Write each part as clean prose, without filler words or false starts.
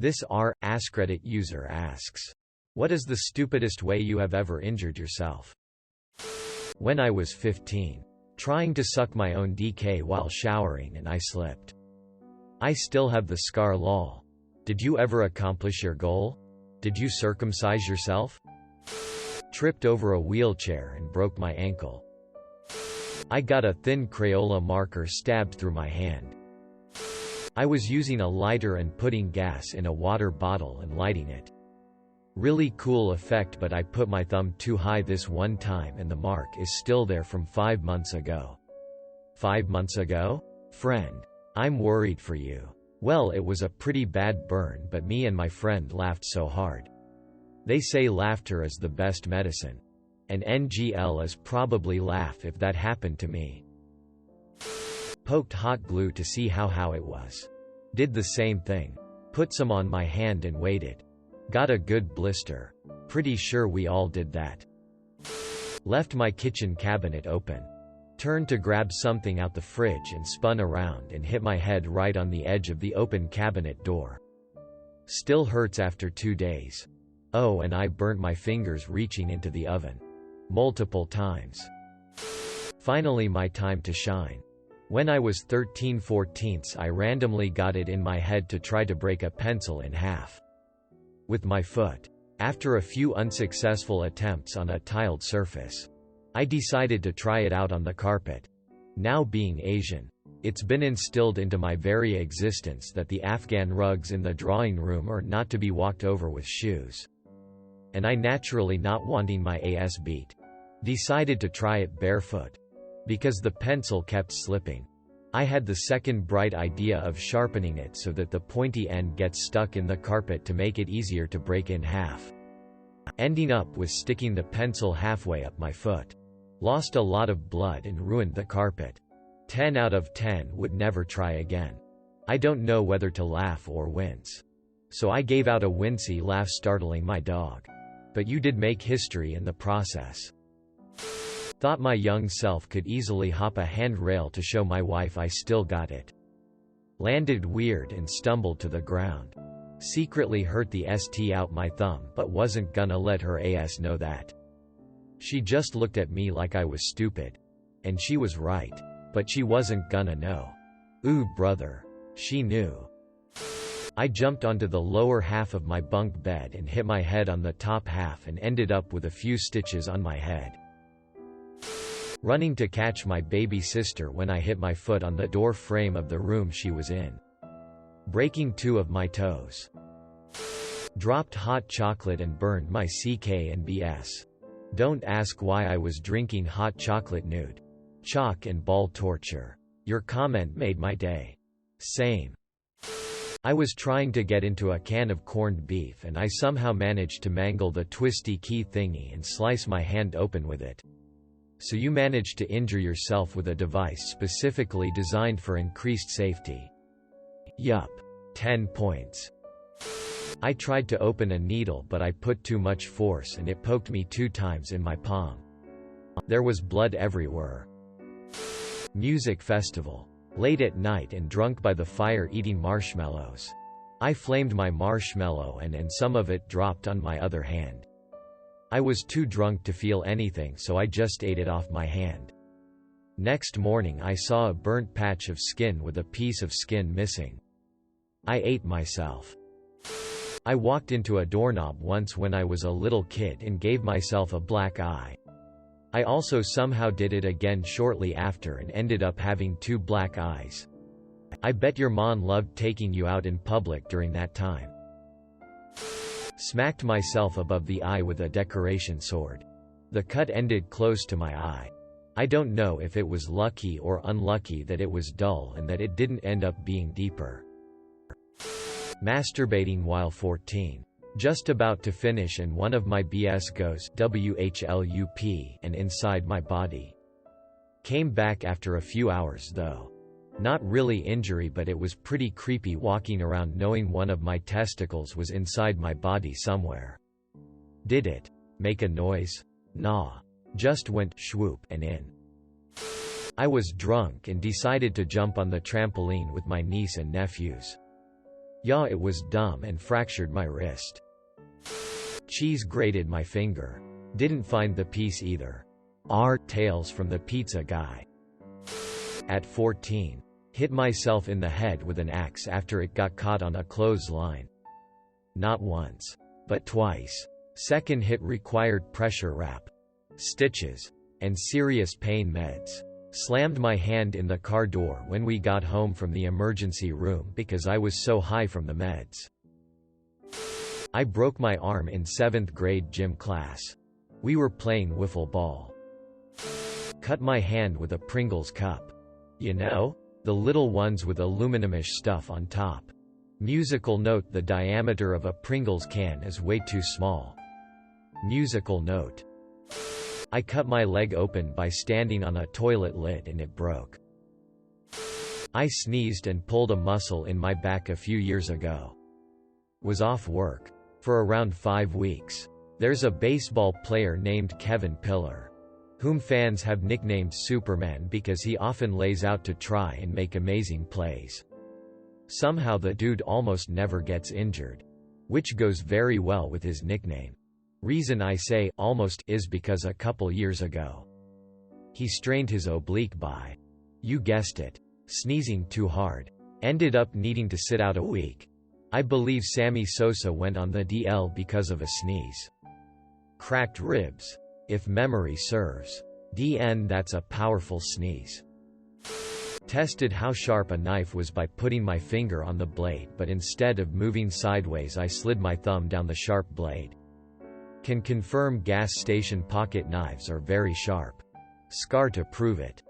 This AskReddit user asks, what is the stupidest way you have ever injured yourself? When I was 15. Trying to suck my own DK while showering and I slipped. I still have the scar lol. Did you ever accomplish your goal? Did you circumcise yourself? Tripped over a wheelchair and broke my ankle. I got a thin Crayola marker stabbed through my hand. I was using a lighter and putting gas in a water bottle and lighting it. Really cool effect, but I put my thumb too high this one time and the mark is still there from 5 months ago. 5 months ago? Friend. I'm worried for you. Well, it was a pretty bad burn, but me and my friend laughed so hard. They say laughter is the best medicine. And NGL is probably laugh if that happened to me. Poked hot glue to see how it was. Did the same thing. Put some on my hand and waited. Got a good blister. Pretty sure we all did that. Left my kitchen cabinet open. Turned to grab something out the fridge and spun around and hit my head right on the edge of the open cabinet door. Still hurts after 2 days. Oh, and I burnt my fingers reaching into the oven. Multiple times. Finally my time to shine. When I was 13/14, I randomly got it in my head to try to break a pencil in half. With my foot. After a few unsuccessful attempts on a tiled surface. I decided to try it out on the carpet. Now being Asian. It's been instilled into my very existence that the Afghan rugs in the drawing room are not to be walked over with shoes. And I naturally not wanting my ass beat. Decided to try it barefoot. Because the pencil kept slipping. I had the second bright idea of sharpening it so that the pointy end gets stuck in the carpet to make it easier to break in half. Ending up with sticking the pencil halfway up my foot. Lost a lot of blood and ruined the carpet. 10 out of 10 would never try again. I don't know whether to laugh or wince. So I gave out a wincy laugh, startling my dog. But you did make history in the process. Thought my young self could easily hop a handrail to show my wife I still got it. Landed weird and stumbled to the ground. Secretly hurt the ST out my thumb, but wasn't gonna let her ass know that. She just looked at me like I was stupid. And she was right. But she wasn't gonna know. Ooh brother. She knew. I jumped onto the lower half of my bunk bed and hit my head on the top half and ended up with a few stitches on my head. Running to catch my baby sister when I hit my foot on the door frame of the room she was in. Breaking 2 of my toes. Dropped hot chocolate and burned my CK and BS. Don't ask why I was drinking hot chocolate nude. Chalk and ball torture. Your comment made my day. Same. I was trying to get into a can of corned beef and I somehow managed to mangle the twisty key thingy and slice my hand open with it. So you managed to injure yourself with a device specifically designed for increased safety. Yup. 10 points. I tried to open a needle but I put too much force and it poked me 2 times in my palm. There was blood everywhere. Music festival. Late at night and drunk by the fire eating marshmallows. I flamed my marshmallow and some of it dropped on my other hand. I was too drunk to feel anything, so I just ate it off my hand. Next morning I saw a burnt patch of skin with a piece of skin missing. I ate myself. I walked into a doorknob once when I was a little kid and gave myself a black eye. I also somehow did it again shortly after and ended up having 2 black eyes. I bet your mom loved taking you out in public during that time. Smacked myself above the eye with a decoration sword. The cut ended close to my eye. I don't know if it was lucky or unlucky that it was dull and that it didn't end up being deeper. Masturbating while 14. Just about to finish and one of my BS goes WHLUP and inside my body. Came back after a few hours though. Not really injury, but it was pretty creepy walking around knowing one of my testicles was inside my body somewhere. Did it make a noise? Nah. Just went shwoop and in. I was drunk and decided to jump on the trampoline with my niece and nephews. Yeah, it was dumb and fractured my wrist. Cheese grated my finger. Didn't find the piece either. Tales from the pizza guy. At 14. Hit myself in the head with an axe after it got caught on a clothesline. Not once, but twice. Second hit required pressure wrap, stitches, and serious pain meds. Slammed my hand in the car door when we got home from the emergency room because I was so high from the meds. I broke my arm in 7th grade gym class. We were playing wiffle ball. Cut my hand with a Pringles cup. You know? The little ones with aluminum-ish stuff on top. Musical note: the diameter of a Pringles can is way too small. Musical note. I cut my leg open by standing on a toilet lid and it broke. I sneezed and pulled a muscle in my back a few years ago. Was off work for around 5 weeks. There's a baseball player named Kevin Pillar, whom fans have nicknamed Superman because he often lays out to try and make amazing plays. Somehow the dude almost never gets injured, which goes very well with his nickname. Reason I say almost is because a couple years ago, he strained his oblique by, you guessed it, sneezing too hard. Ended up needing to sit out a week. I believe Sammy Sosa went on the DL because of a sneeze. Cracked ribs, if memory serves. That's a powerful sneeze. Tested how sharp a knife was by putting my finger on the blade, but instead of moving sideways I slid my thumb down the sharp blade. Can confirm gas station pocket knives are very sharp. Scar to prove it.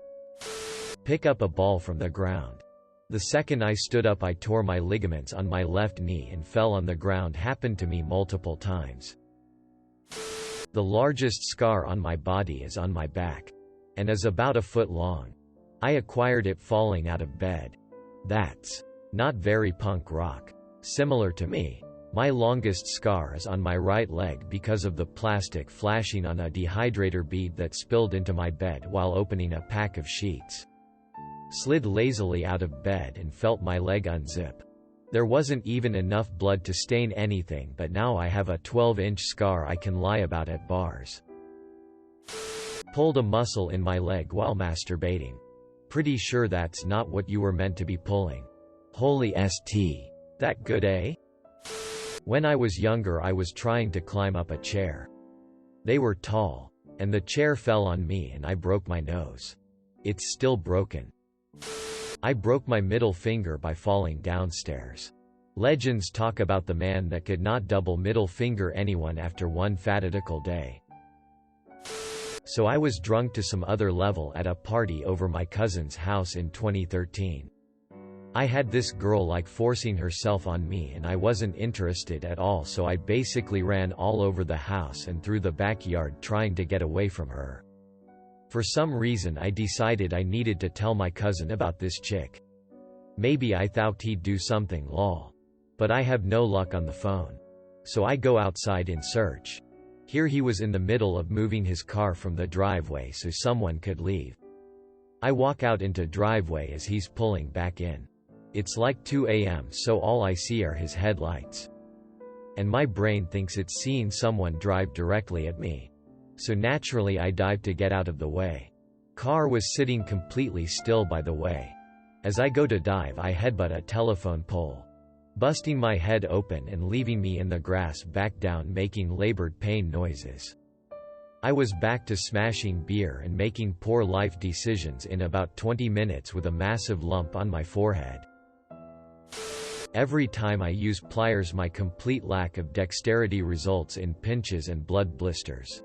Pick up a ball from the ground. The second I stood up I tore my ligaments on my left knee and fell on the ground. Happened to me multiple times. The largest scar on my body is on my back, and is about a foot long. I acquired it falling out of bed. That's not very punk rock. Similar to me. My longest scar is on my right leg because of the plastic flashing on a dehydrator bead that spilled into my bed while opening a pack of sheets. Slid lazily out of bed and felt my leg unzip. There wasn't even enough blood to stain anything, but now I have a 12-inch scar I can lie about at bars. Pulled a muscle in my leg while masturbating. Pretty sure that's not what you were meant to be pulling. Holy ST. That good, eh? When I was younger I was trying to climb up a chair. They were tall, and the chair fell on me and I broke my nose. It's still broken. I broke my middle finger by falling downstairs. Legends talk about the man that could not double middle finger anyone after one fatidical day. So I was drunk to some other level at a party over my cousin's house in 2013. I had this girl like forcing herself on me and I wasn't interested at all, so I basically ran all over the house and through the backyard trying to get away from her. For some reason I decided I needed to tell my cousin about this chick. Maybe I thought he'd do something lol. But I have no luck on the phone. So I go outside in search. Here he was in the middle of moving his car from the driveway so someone could leave. I walk out into driveway as he's pulling back in. It's like 2 a.m. so all I see are his headlights. And my brain thinks it's seeing someone drive directly at me. So naturally I dive to get out of the way. Car was sitting completely still by the way. As I go to dive I headbutt a telephone pole, busting my head open and leaving me in the grass back down making labored pain noises. I was back to smashing beer and making poor life decisions in about 20 minutes with a massive lump on my forehead. Every time I use pliers my complete lack of dexterity results in pinches and blood blisters.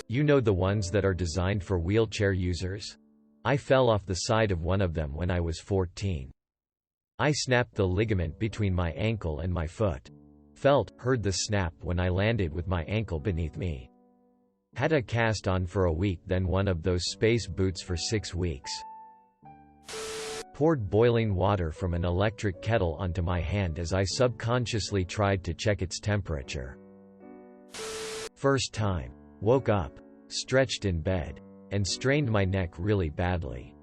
You know the ones that are designed for wheelchair users? I fell off the side of one of them when I was 14. I snapped the ligament between my ankle and my foot. Heard the snap when I landed with my ankle beneath me. Had a cast on for a week, then one of those space boots for 6 weeks. Poured boiling water from an electric kettle onto my hand as I subconsciously tried to check its temperature. First time. Woke up, stretched in bed, and strained my neck really badly.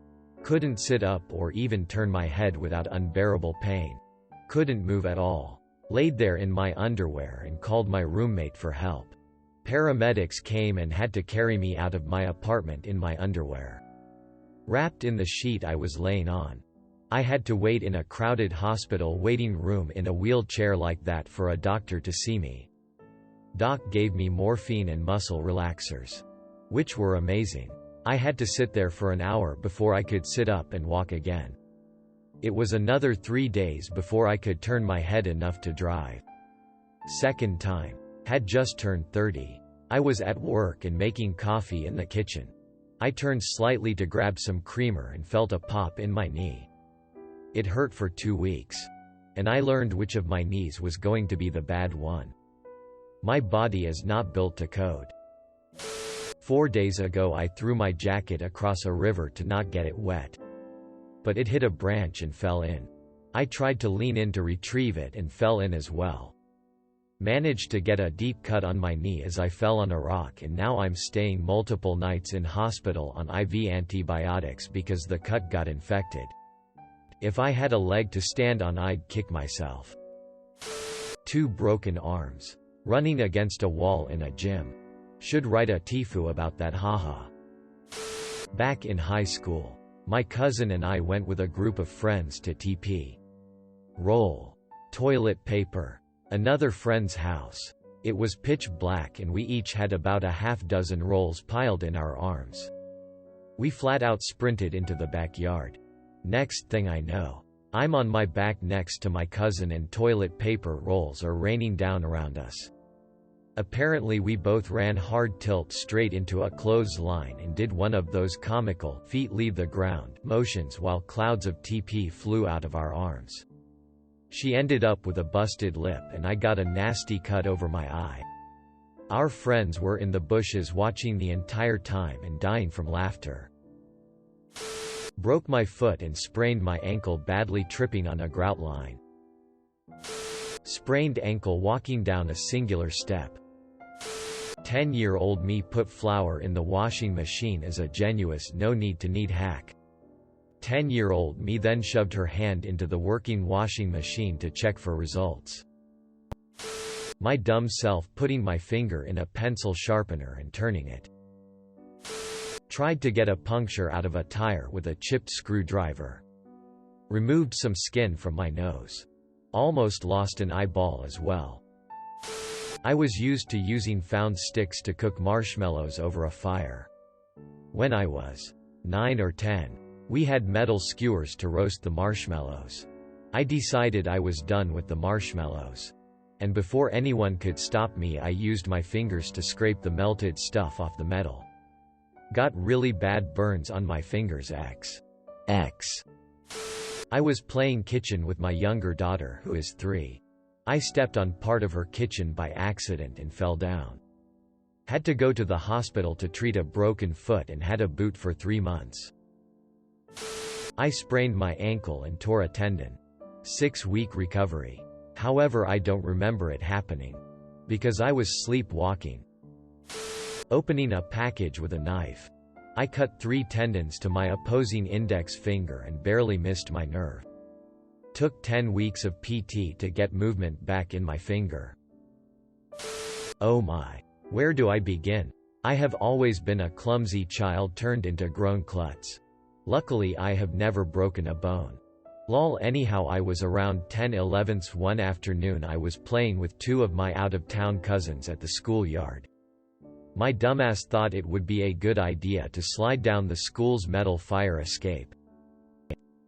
Couldn't sit up or even turn my head without unbearable pain. Couldn't move at all. Laid there in my underwear and called my roommate for help. Paramedics came and had to carry me out of my apartment in my underwear. Wrapped in the sheet I was laying on. I had to wait in a crowded hospital waiting room in a wheelchair like that for a doctor to see me. Doc gave me morphine and muscle relaxers, which were amazing. I had to sit there for an hour before I could sit up and walk again. It was another 3 days before I could turn my head enough to drive. Second time. Had just turned 30. I was at work and making coffee in the kitchen. I turned slightly to grab some creamer and felt a pop in my knee. It hurt for 2 weeks. And I learned which of my knees was going to be the bad one. My body is not built to code. 4 days ago I threw my jacket across a river to not get it wet. But it hit a branch and fell in. I tried to lean in to retrieve it and fell in as well. Managed to get a deep cut on my knee as I fell on a rock, and now I'm staying multiple nights in hospital on IV antibiotics because the cut got infected. If I had a leg to stand on, I'd kick myself. 2 broken arms. Running against a wall in a gym. Should write a TIFU about that, haha. Back in high school, my cousin and I went with a group of friends to TP. Roll. Toilet paper. Another friend's house. It was pitch black and we each had about a half-dozen rolls piled in our arms. We flat out sprinted into the backyard. Next thing I know, I'm on my back next to my cousin and toilet paper rolls are raining down around us. Apparently we both ran hard tilt straight into a clothesline and did one of those comical feet leave the ground motions while clouds of TP flew out of our arms. She ended up with a busted lip and I got a nasty cut over my eye. Our friends were in the bushes watching the entire time and dying from laughter. Broke my foot and sprained my ankle badly tripping on a grout line. Sprained ankle walking down a singular step. 10-year-old me put flour in the washing machine as a genuine no-need-to-need hack. 10-year-old me then shoved her hand into the working washing machine to check for results. My dumb self putting my finger in a pencil sharpener and turning it. Tried to get a puncture out of a tire with a chipped screwdriver. Removed some skin from my nose. Almost lost an eyeball as well. I was used to using found sticks to cook marshmallows over a fire. When I was 9 or 10, we had metal skewers to roast the marshmallows. I decided I was done with the marshmallows. And before anyone could stop me, I used my fingers to scrape the melted stuff off the metal. Got really bad burns on my fingers. I was playing kitchen with my younger daughter, who is 3. I stepped on part of her kitchen by accident and fell down. Had to go to the hospital to treat a broken foot and had a boot for 3 months. I sprained my ankle and tore a tendon. 6-week recovery. However, I don't remember it happening. Because I was sleepwalking. Opening a package with a knife. I cut 3 tendons to my opposing index finger and barely missed my nerve. Took 10 weeks of PT to get movement back in my finger. Oh my. Where do I begin? I have always been a clumsy child turned into grown klutz. Luckily I have never broken a bone. Lol. Anyhow, I was around 10/11 one afternoon. I was playing with 2 of my out-of-town cousins at the schoolyard. My dumbass thought it would be a good idea to slide down the school's metal fire escape.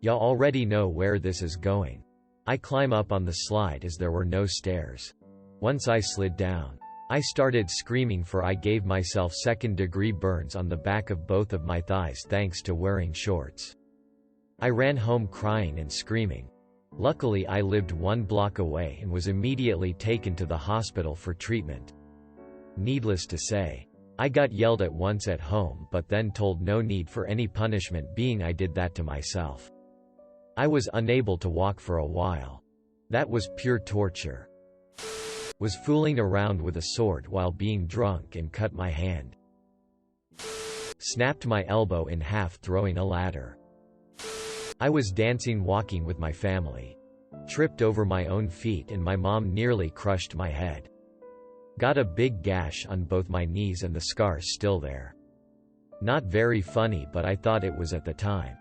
Ya already know where this is going. I climb up on the slide as there were no stairs. Once I slid down, I started screaming, for I gave myself second-degree burns on the back of both of my thighs thanks to wearing shorts. I ran home crying and screaming. Luckily I lived 1 block away and was immediately taken to the hospital for treatment. Needless to say, I got yelled at once at home, but then told no need for any punishment, being I did that to myself. I was unable to walk for a while. That was pure torture. Was fooling around with a sword while being drunk and cut my hand. Snapped my elbow in half throwing a ladder. I was dancing walking with my family. Tripped over my own feet and my mom nearly crushed my head. Got a big gash on both my knees and the scar's still there. Not very funny, but I thought it was at the time.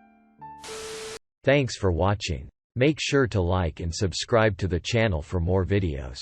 Thanks for watching. Make sure to like and subscribe to the channel for more videos.